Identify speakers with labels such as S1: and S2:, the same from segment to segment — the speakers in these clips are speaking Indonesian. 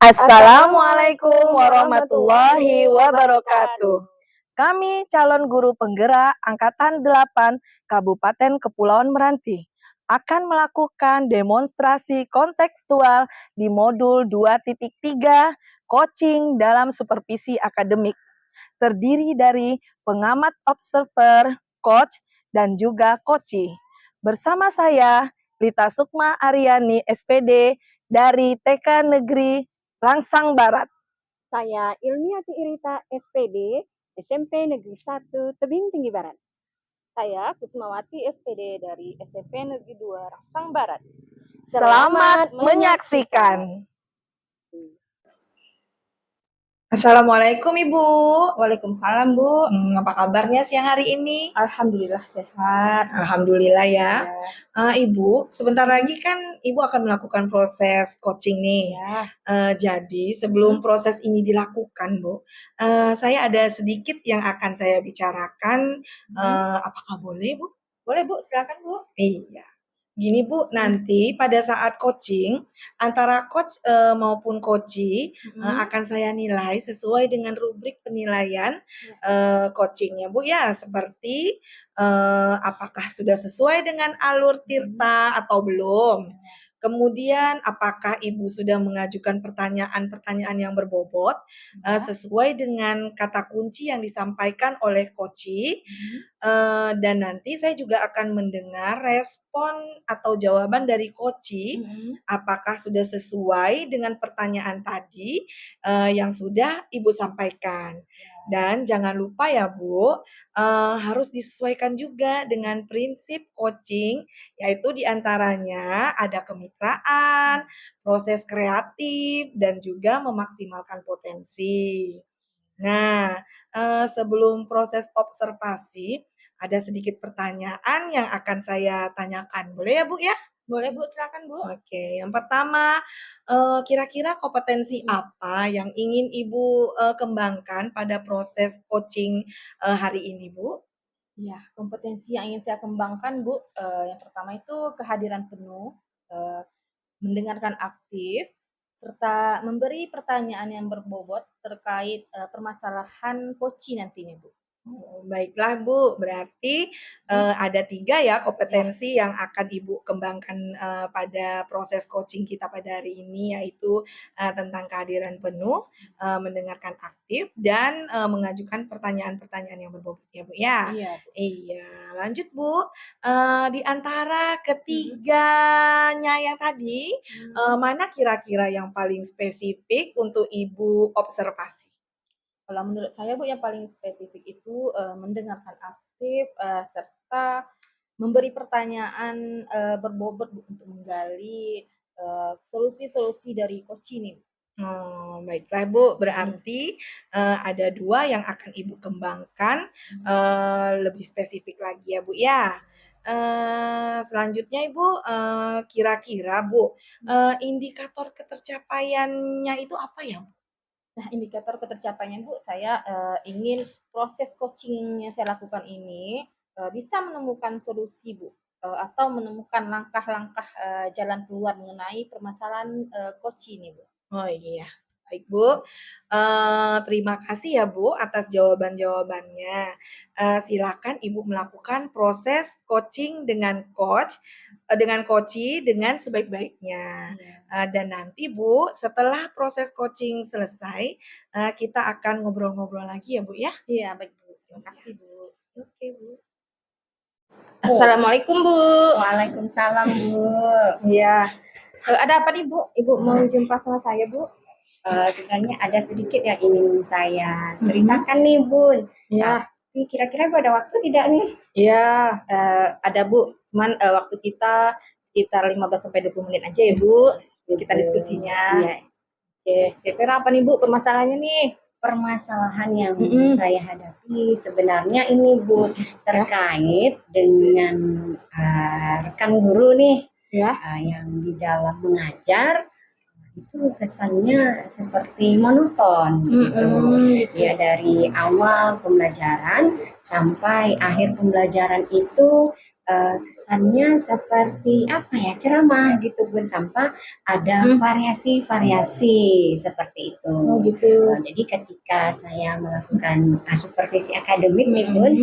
S1: Assalamualaikum warahmatullahi wabarakatuh. Kami calon guru penggerak Angkatan 8 Kabupaten Kepulauan Meranti akan melakukan demonstrasi kontekstual di modul 2.3 coaching dalam supervisi akademik. Terdiri dari pengamat observer, coach, dan juga coachee. Bersama saya, Rita Sukma Aryani SPD dari TK Negeri Langsang Barat.
S2: Saya Ilmiati Irita SPD, SMP Negeri 1 Tebing Tinggi Barat. Saya Kusmawati SPD dari SMP Negeri 2 Langsang Barat.
S1: Selamat menyaksikan. Assalamualaikum Ibu.
S2: Waalaikumsalam Bu.
S1: Apa kabarnya siang hari ini?
S2: Alhamdulillah sehat.
S1: Alhamdulillah ya.
S2: Ya.
S1: Ibu, sebentar lagi kan Ibu akan melakukan proses coaching nih.
S2: Ya.
S1: Jadi sebelum proses ini dilakukan Bu, saya ada sedikit yang akan saya bicarakan. Apakah boleh Bu?
S2: Boleh Bu, silakan Bu.
S1: Iya. Gini Bu, nanti pada saat coaching antara coach maupun coachee akan saya nilai sesuai dengan rubrik penilaian coachingnya Bu ya, seperti apakah sudah sesuai dengan alur tirta atau belum. Kemudian apakah Ibu sudah mengajukan pertanyaan-pertanyaan yang berbobot sesuai dengan kata kunci yang disampaikan oleh coachee. Dan nanti saya juga akan mendengar respon atau jawaban dari coachee apakah sudah sesuai dengan pertanyaan tadi yang sudah Ibu sampaikan. Dan jangan lupa ya Bu, harus disesuaikan juga dengan prinsip coaching, yaitu diantaranya ada kemitraan, proses kreatif, dan juga memaksimalkan potensi. Nah, sebelum proses observasi, ada sedikit pertanyaan yang akan saya tanyakan. Boleh ya Bu ya?
S2: Boleh Bu, silakan Bu.
S1: Oke, yang pertama, kira-kira kompetensi apa yang ingin Ibu kembangkan pada proses coaching hari ini Bu?
S2: Ya, kompetensi yang ingin saya kembangkan Bu, yang pertama itu kehadiran penuh, mendengarkan aktif, serta memberi pertanyaan yang berbobot terkait permasalahan coaching nantinya Bu.
S1: Baiklah Bu, berarti ada 3 ya kompetensi yang akan Ibu kembangkan pada proses coaching kita pada hari ini, yaitu tentang kehadiran penuh, mendengarkan aktif, dan mengajukan pertanyaan-pertanyaan yang berbobot ya Bu ya?
S2: Iya.
S1: Iya, lanjut Bu, di antara ketiganya yang tadi, mana kira-kira yang paling spesifik untuk Ibu observasi?
S2: Kalau menurut saya Bu, yang paling spesifik itu mendengarkan aktif serta memberi pertanyaan berbobot Bu, untuk menggali solusi-solusi dari coach ini.
S1: Oh, baiklah Bu, berarti ada 2 yang akan Ibu kembangkan lebih spesifik lagi ya Bu ya. Selanjutnya Ibu, kira-kira Bu, indikator ketercapaiannya itu apa ya Bu?
S2: Nah, indikator ketercapaiannya Bu, saya ingin proses coaching yang saya lakukan ini bisa menemukan solusi Bu, atau menemukan langkah-langkah jalan keluar mengenai permasalahan coach ini Bu.
S1: Oh iya, baik Bu. Terima kasih ya Bu atas jawaban-jawabannya. Silakan Ibu melakukan proses coaching dengan coachee dengan sebaik-baiknya. Dan nanti Bu, setelah proses coaching selesai, kita akan ngobrol-ngobrol lagi ya Bu ya.
S2: Iya, baik Bu. Terima kasih Bu.
S1: Oke Bu.
S2: Assalamualaikum Bu.
S3: Waalaikumsalam Bu.
S2: Iya. Ada apa nih Bu? Ibu mau jumpa sama saya Bu?
S3: Sebenarnya ada sedikit yang ingin saya ceritakan nih Bu.
S2: Ya.
S3: Tapi kira-kira Bu ada waktu tidak nih?
S2: Iya, ada Bu. Cuman waktu kita sekitar 15-20 menit aja ya Bu. Kita diskusinya.
S3: Iya.
S2: Oke. Kira-kira apa nih Bu permasalahannya nih?
S3: Permasalahan yang saya hadapi sebenarnya ini Bu terkait dengan rekan guru nih yang di dalam mengajar itu kesannya seperti monoton gitu. Ya, dari awal pembelajaran sampai akhir pembelajaran itu kesannya seperti apa ya, ceramah gitu Bun, tanpa ada variasi-variasi seperti itu.
S2: Oh gitu.
S3: Jadi ketika saya melakukan supervisi akademik nih Bun,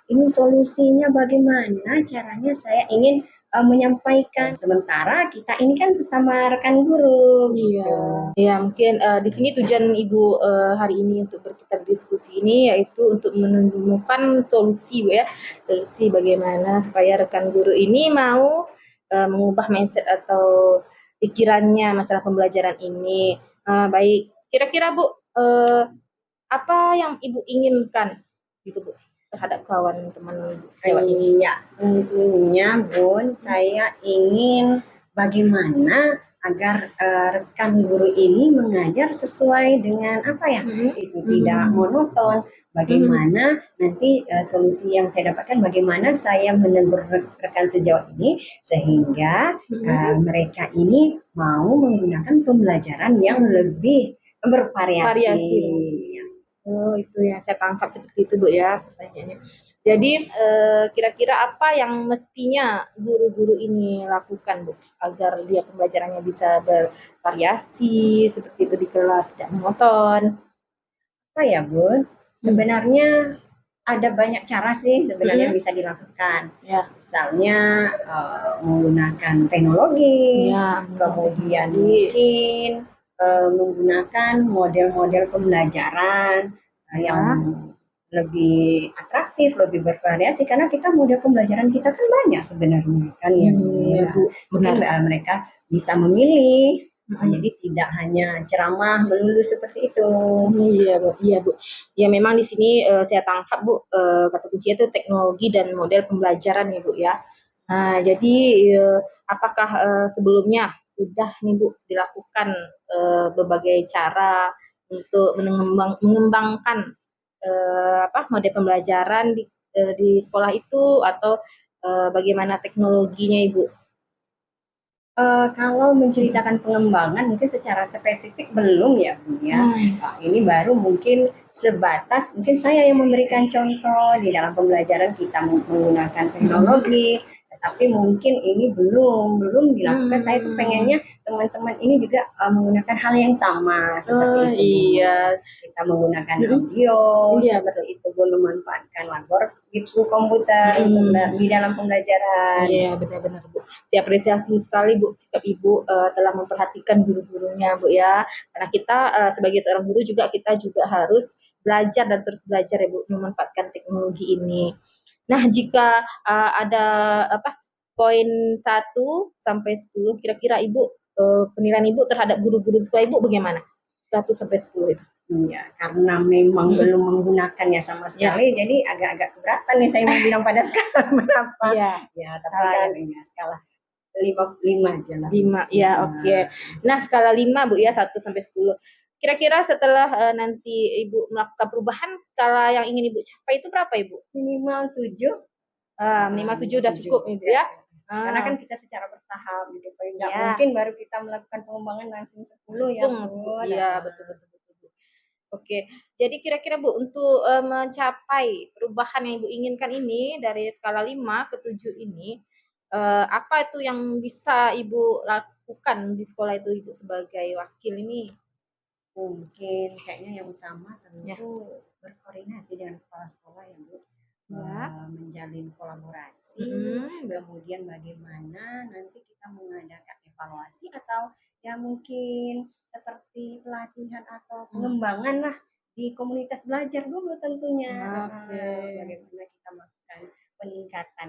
S3: ini solusinya bagaimana caranya saya ingin menyampaikan, sementara kita ini kan sesama rekan guru.
S2: Iya, ya mungkin di sini tujuan Ibu hari ini untuk kita berdiskusi ini yaitu untuk menemukan solusi Bu ya, solusi bagaimana supaya rekan guru ini mau mengubah mindset atau pikirannya masalah pembelajaran ini. Baik, kira-kira Bu, apa yang Ibu inginkan gitu Bu terhadap kawan teman Ibu sejauh ini?
S3: Iya, tentunya Bun, saya ingin bagaimana agar rekan guru ini mengajar sesuai dengan apa ya, itu tidak monoton. Bagaimana nanti solusi yang saya dapatkan, bagaimana saya menegur rekan sejauh ini sehingga mereka ini mau menggunakan pembelajaran yang lebih bervariasi.
S2: Variasi. Oh, itu yang saya tangkap seperti itu Bu ya pertanyaannya. Jadi kira-kira apa yang mestinya guru-guru ini lakukan Bu agar dia pembelajarannya bisa bervariasi seperti itu di kelas, tidak monoton?
S3: Apa ya Bun? Sebenarnya ada banyak cara sih sebenarnya bisa dilakukan.
S2: Ya.
S3: Misalnya menggunakan teknologi,
S2: Ya,
S3: kemudian mungkin menggunakan model-model pembelajaran yang lebih atraktif, lebih bervariasi, karena kita model pembelajaran kita kan banyak sebenarnya kan ya. Mungkin mereka bisa memilih. Jadi tidak hanya ceramah melulu seperti itu.
S2: Iya Bu, iya Bu. Ya memang di sini saya tangkap Bu, kata kuncinya itu teknologi dan model pembelajaran ya Bu ya. Nah, jadi apakah sebelumnya sudah nih Bu dilakukan berbagai cara untuk mengembangkan model pembelajaran di sekolah itu atau bagaimana teknologinya Ibu?
S3: Kalau menceritakan pengembangan mungkin secara spesifik belum ya Bu ya. Ini baru mungkin sebatas mungkin saya yang memberikan contoh di dalam pembelajaran kita menggunakan teknologi, tetapi mungkin ini belum dilakukan. Saya tuh pengennya teman-teman ini juga menggunakan hal yang sama seperti itu.
S2: Iya.
S3: Kita menggunakan audio seperti itu, memanfaatkan labor gitu komputer di dalam pembelajaran.
S2: Iya benar-benar Bu. Saya apresiasi sekali Bu sikap Ibu telah memperhatikan guru-gurunya Bu ya. Karena kita sebagai seorang guru kita juga harus belajar dan terus belajar ya Bu memanfaatkan teknologi ini. Nah, jika ada poin 1 sampai 10 kira-kira Ibu penilaian Ibu terhadap guru-guru sekolah Ibu bagaimana? 1 sampai 10 itu.
S3: Iya, karena memang belum menggunakannya sama sekali, jadi agak-agak keberatan nih saya mau bilang pada skala berapa. Ya, skala 5 aja lah.
S2: 5, ya oke. Nah, skala 5 Bu ya, 1 sampai 10. Kira-kira setelah nanti Ibu melakukan perubahan, skala yang ingin Ibu capai itu berapa Ibu?
S3: Minimal 7.
S2: Minimal 7 udah cukup Ibu ya.
S3: Karena kan kita secara bertahap gitu, nggak mungkin baru kita melakukan pengembangan langsung 10 ya Bu.
S2: Iya, betul. Oke, jadi kira-kira Bu untuk mencapai perubahan yang Ibu inginkan ini dari skala 5 ke 7 ini, apa itu yang bisa Ibu lakukan di sekolah itu Ibu sebagai wakil ini?
S3: Mungkin kayaknya yang utama tentu berkoordinasi dengan kepala sekolah ya Bu. Menjalin kolaborasi, kemudian bagaimana nanti kita mengadakan evaluasi atau ya mungkin seperti pelatihan atau pengembangan lah di komunitas belajar dulu tentunya. Bagaimana kita melakukan peningkatan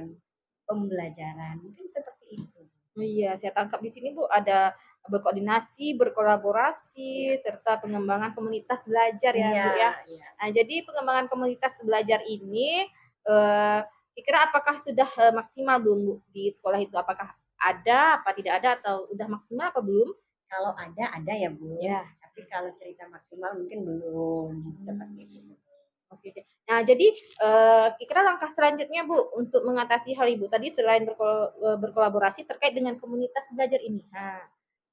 S3: pembelajaran, mungkin seperti itu.
S2: Iya, saya tangkap di sini Bu ada berkoordinasi, berkolaborasi, serta pengembangan komunitas belajar ya Bu ya. Nah, jadi pengembangan komunitas belajar ini kira-kira apakah sudah maksimal belum Bu di sekolah itu? Apakah ada, apa tidak ada, atau udah maksimal apa belum?
S3: Kalau ada ya Bu. Tapi kalau cerita maksimal mungkin belum seperti itu.
S2: Oke. Nah, jadi kira-kira langkah selanjutnya Bu untuk mengatasi hal Ibu tadi selain berkolaborasi terkait dengan komunitas belajar ini. Nah,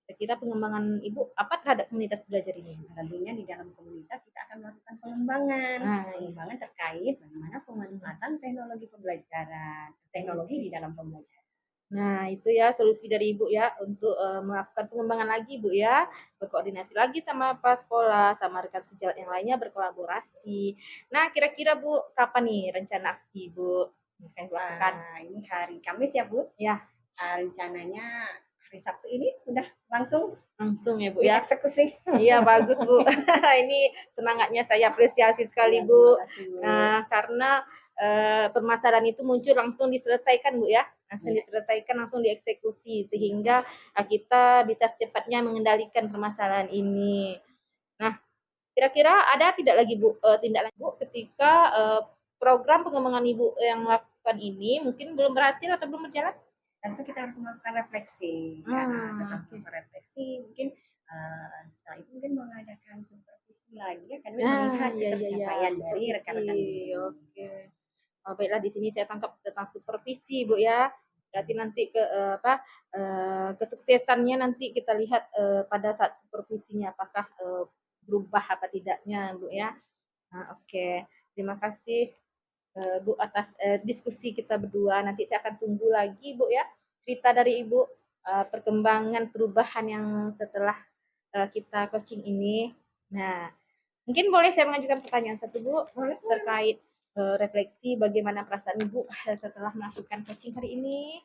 S2: Kira-kira pengembangan Ibu apa terhadap komunitas belajar ini?
S3: Tentunya di dalam komunitas kita akan melakukan pengembangan, pengembangan terkait bagaimana pemanfaatan teknologi pembelajaran, teknologi di dalam pembelajaran.
S2: Nah, itu ya solusi dari Ibu ya untuk melakukan pengembangan lagi Ibu ya, berkoordinasi lagi sama kepala sekolah, sama rekan sejawat yang lainnya berkolaborasi. Nah, kira-kira Bu, kapan nih rencana aksi Ibu? Yang lakukan?
S3: Ini hari Kamis ya Bu?
S2: Ya.
S3: Rencananya hari Sabtu ini udah langsung
S2: ya Bu ya.
S3: Eksekusi.
S2: Iya bagus Bu. Ini semangatnya saya apresiasi sekali Bu. Nah, karena permasalahan itu muncul langsung diselesaikan Bu ya. Langsung diselesaikan, langsung dieksekusi sehingga kita bisa secepatnya mengendalikan permasalahan ini. Nah, kira-kira ada tidak lagi Bu tindak lanjut Bu ketika program pengembangan Ibu yang melakukan ini mungkin belum berhasil atau belum berjalan?
S3: Tentu kita harus melakukan refleksi. Setelah melakukan refleksi mungkin setelah itu mungkin mengadakan supervisi lagi ya, karena melihat pencapaian dari rekan-rekan.
S2: Oke. Baiklah di sini saya tangkap tentang supervisi Bu ya. Berarti nanti kesuksesannya nanti kita lihat pada saat supervisinya apakah berubah apa tidaknya Bu ya. Oke. Terima kasih Bu atas diskusi kita berdua. Nanti saya akan tunggu lagi Bu ya cerita dari Ibu perkembangan perubahan yang setelah kita coaching ini. Nah, mungkin boleh saya mengajukan pertanyaan satu Bu terkait refleksi bagaimana perasaan Ibu setelah melakukan coaching hari ini?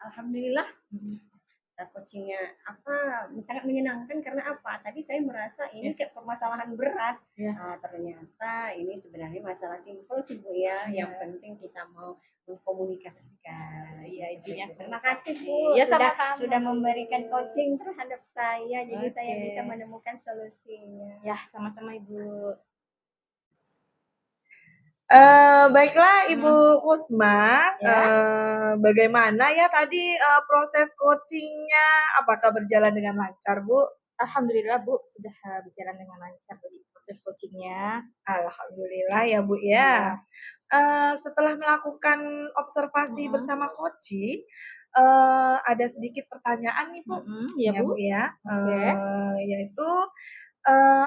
S3: Alhamdulillah coachingnya sangat menyenangkan karena tadi saya merasa ini kayak permasalahan berat. Ternyata ini sebenarnya masalah simpel sih Bu ya. Yang penting kita mau mengkomunikasikan.
S2: Intinya.
S3: Terima kasih Bu sudah memberikan coaching terhadap saya, jadi saya bisa menemukan solusinya.
S2: Ya, sama-sama Ibu.
S1: Baiklah Ibu Kusma, bagaimana ya tadi proses coachingnya? Apakah berjalan dengan lancar Bu?
S2: Alhamdulillah Bu sudah berjalan dengan lancar dari proses coachingnya.
S1: Alhamdulillah ya Bu ya. Setelah melakukan observasi bersama coaching, ada sedikit pertanyaan nih Bu,
S2: ya Bu
S1: ya, yaitu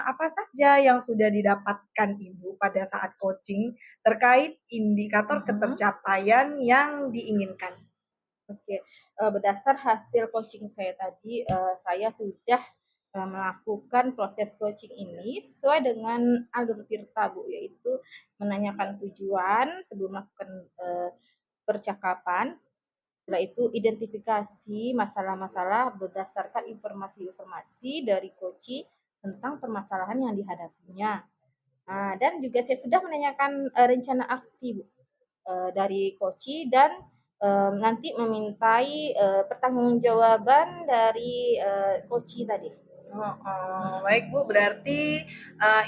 S1: apa saja yang sudah didapatkan Ibu pada saat coaching terkait indikator ketercapaian yang diinginkan?
S2: Oke, berdasar hasil coaching saya tadi, saya sudah melakukan proses coaching ini sesuai dengan alur Tirta Bu, yaitu menanyakan tujuan sebelum melakukan percakapan. Setelah itu identifikasi masalah-masalah berdasarkan informasi-informasi dari coach tentang permasalahan yang dihadapinya. Dan juga saya sudah menanyakan rencana aksi Bu, dari coach dan nanti memintai pertanggungjawaban dari coach tadi.
S1: Baik Bu, berarti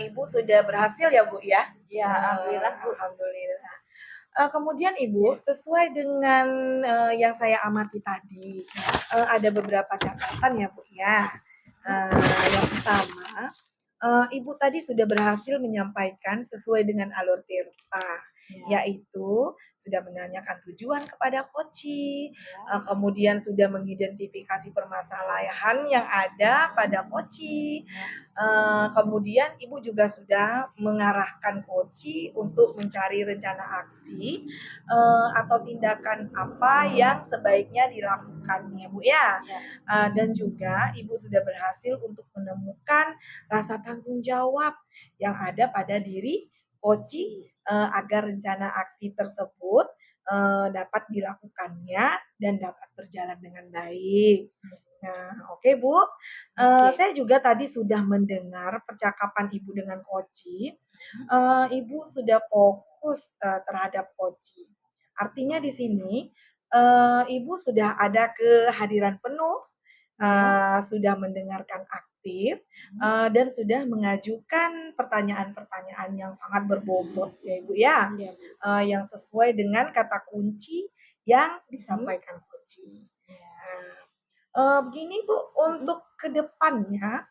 S1: Ibu sudah berhasil ya Bu ya?
S2: Ya, alhamdulillah Bu.
S1: Alhamdulillah. Kemudian Ibu, sesuai dengan yang saya amati tadi, ada beberapa catatan ya Bu ya. Yang pertama, Ibu tadi sudah berhasil menyampaikan sesuai dengan alur Tirta, yaitu sudah menanyakan tujuan kepada coach, kemudian sudah mengidentifikasi permasalahan yang ada pada coach, kemudian Ibu juga sudah mengarahkan coach untuk mencari rencana aksi atau tindakan apa yang sebaiknya dilakukan ya Bu ya. Dan juga Ibu sudah berhasil untuk menemukan rasa tanggung jawab yang ada pada diri coach agar rencana aksi tersebut dapat dilakukannya dan dapat berjalan dengan baik. Nah, oke Bu. Saya juga tadi sudah mendengar percakapan Ibu dengan coach. Ibu sudah fokus terhadap coach. Artinya di sini Ibu sudah ada kehadiran penuh, sudah mendengarkan aktif, dan sudah mengajukan pertanyaan-pertanyaan yang sangat berbobot ya Ibu ya, yang sesuai dengan kata kunci yang disampaikan coach. Begini Bu, untuk kedepannya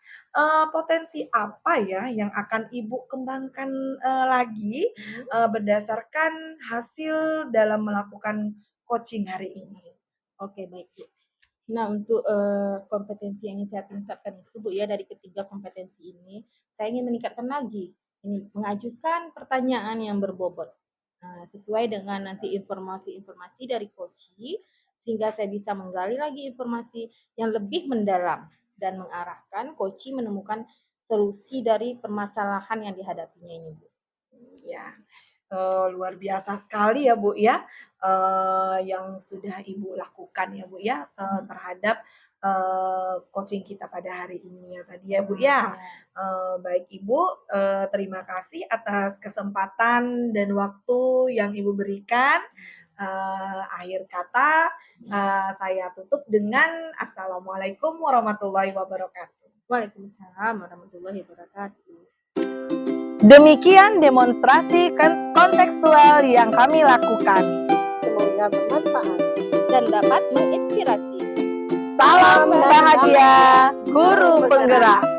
S1: potensi apa ya yang akan Ibu kembangkan lagi berdasarkan hasil dalam melakukan coaching hari ini?
S2: Oke baik Bu. Nah, untuk kompetensi yang ingin saya tingkatkan itu Bu ya, dari ketiga kompetensi ini, saya ingin meningkatkan lagi, ini mengajukan pertanyaan yang berbobot. Sesuai dengan nanti informasi-informasi dari coachee, sehingga saya bisa menggali lagi informasi yang lebih mendalam dan mengarahkan coachee menemukan solusi dari permasalahan yang dihadapinya ini Bu.
S1: Ya, luar biasa sekali ya Bu ya, yang sudah Ibu lakukan ya Bu ya, terhadap, coaching kita pada hari ini ya tadi ya Bu ya. Baik Ibu, terima kasih atas kesempatan dan waktu yang Ibu berikan. Akhir kata, saya tutup dengan Assalamualaikum warahmatullahi wabarakatuh.
S2: Waalaikumsalam warahmatullahi wabarakatuh.
S1: Demikian demonstrasi kontekstual yang kami lakukan.
S2: Semoga bermanfaat dan dapat menginspirasi.
S1: Salam bahagia, guru penggerak.